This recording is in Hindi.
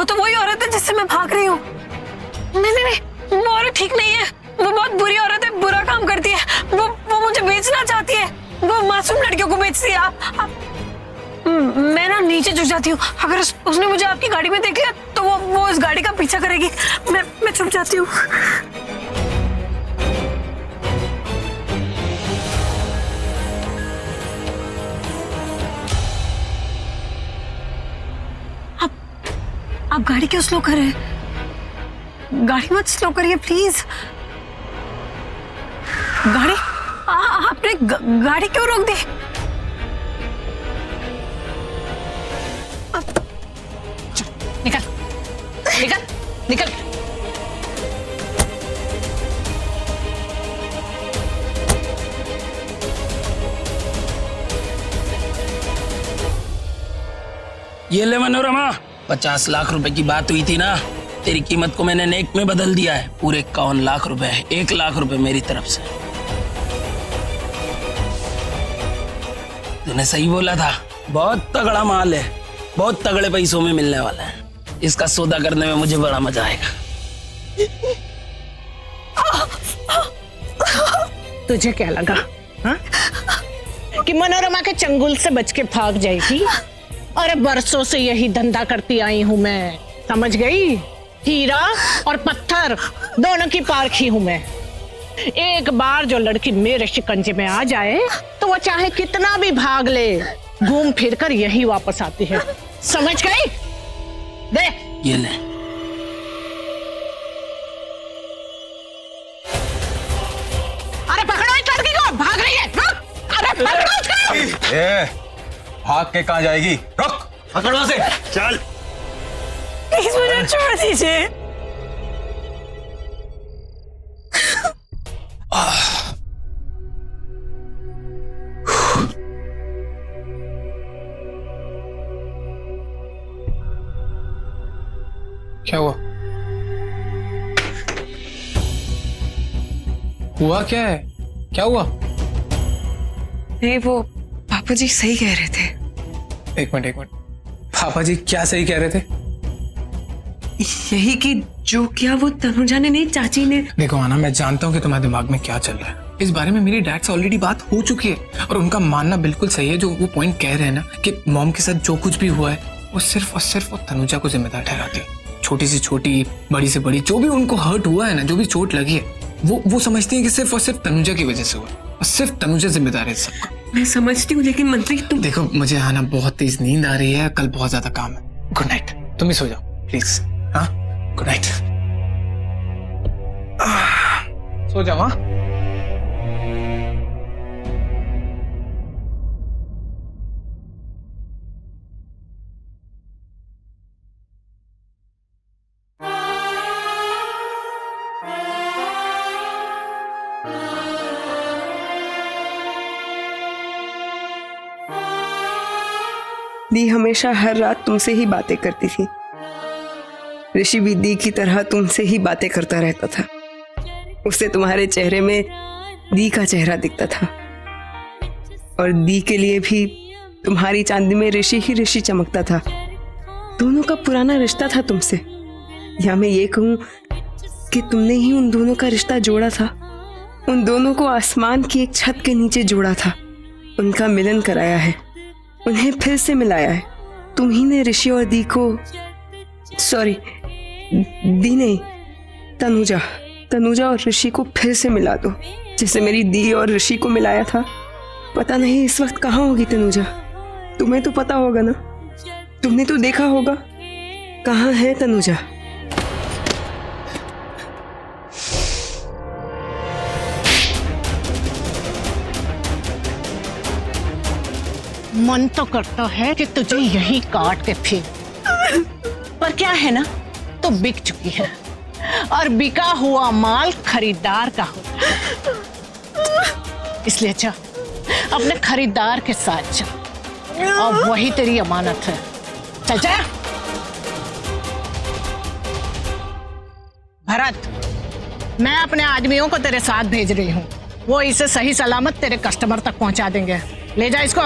वो तो वही औरत है जिससे मैं भाग रही हूँ। नहीं नहीं नहीं, वो औरत ठीक नहीं है, वो बहुत बुरी औरत है, बुरा काम करती है, वो मुझे बेचना चाहती है, वो मासूम लड़कियों को बेचती है। मैं ना नीचे झुक जाती हूँ, अगर उसने मुझे आपकी गाड़ी में देख लिया तो वो उस गाड़ी का पीछा करेगी। मैं छुप जाती हूँ। आप गाड़ी क्यों स्लो कर रहे हैं? गाड़ी मत स्लो करिए प्लीज। गाड़ी आपने गाड़ी क्यों रोक दी? निकल निकल निकल। ये ले मनोरमा, 50 लाख रुपए की बात हुई थी ना, तेरी कीमत को मैंने नेक में बदल दिया है। पूरे 51 लाख रुपए, 1 लाख रुपए मेरी तरफ से। तूने सही बोला था, बहुत तगड़ा माल है, बहुत तगड़े पैसों में मिलने वाला है। इसका सौदा करने में मुझे बड़ा मजा आएगा। तुझे क्या लगा हा? कि मनोरमा के चंगुल से बच के भाग जाएगी? अरे बरसों से यही धंधा करती आई हूं मैं, समझ गई? हीरा और पत्थर दोनों की पारखी हूं मैं। एक बार जो लड़की मेरे शिकंजे में आ जाए तो वो चाहे कितना भी भाग ले, घूम फिर कर यही वापस आती है, समझ गई? दे ये ले। अरे पकड़ो इस लड़की को, भाग रही है, रुक। अरे पकड़ो उसको। भाग के कहाँ जाएगी? रुक, पकड़ वहां से। चल। प्लीज मुझे छोड़ दीजिए। क्या हुआ? हुआ क्या है? क्या हुआ? नहीं, वो पापा जी सही कह रहे थे। एक मिनट। पापा जी क्या सही कह रहे थे? यही कि जो किया वो तनुजा ने नहीं, चाची ने। देखो आना, मैं जानता हूँ कि तुम्हारे दिमाग में क्या चल रहा है। इस बारे में मेरी डैड से ऑलरेडी बात हो चुकी है और उनका मानना बिल्कुल सही है। जो वो पॉइंट कह रहे हैं ना कि मॉम के साथ जो कुछ भी हुआ है वो सिर्फ और सिर्फ वो तनुजा को जिम्मेदार ठहराती है। छोटी से छोटी, बड़ी से बड़ी, जो भी उनको हर्ट हुआ है ना, जो भी चोट लगी है, वो समझती है कि सिर्फ और सिर्फ तनुजा की वजह से हुआ और सिर्फ तनुजा जिम्मेदार है सबका। मैं समझती हूँ, लेकिन मंत्री तुम। देखो मुझे आना बहुत तेज नींद आ रही है, कल बहुत ज्यादा काम है। Good night. तुम भी सो जाओ प्लीज। हाँ, गुड नाइट। सो जाओ। हाँ, दी हमेशा हर रात तुमसे ही बातें करती थी। ऋषि भी दी की तरह तुमसे ही बातें करता रहता था। उसे तुम्हारे चेहरे में दी का चेहरा दिखता था और दी के लिए भी तुम्हारी चांदी में ऋषि ही ऋषि चमकता था। दोनों का पुराना रिश्ता था तुमसे, या मैं ये कहूं कि तुमने ही उन दोनों का रिश्ता जोड़ा था। उन दोनों को आसमान की एक छत के नीचे जोड़ा था, उनका मिलन कराया है, उन्हें फिर से मिलाया है। तुम ही ने ऋषि और दी को, सॉरी दी नहीं, तनुजा और ऋषि को फिर से मिला दो, जैसे मेरी दी और ऋषि को मिलाया था। पता नहीं इस वक्त कहाँ होगी तनुजा, तुम्हें तो पता होगा ना, तुमने तो देखा होगा। कहाँ है तनुजा? मन तो करता है कि तुझे यही काट के फेंक, पर क्या है ना, तो बिक चुकी है और बिका हुआ माल खरीदार का होता है। इसलिए जा, अपने खरीदार के साथ जा, और वही तेरी अमानत है। चल जा। भरत, मैं अपने आदमियों को तेरे साथ भेज रही हूँ, वो इसे सही सलामत तेरे कस्टमर तक पहुंचा देंगे। ले जा इसको।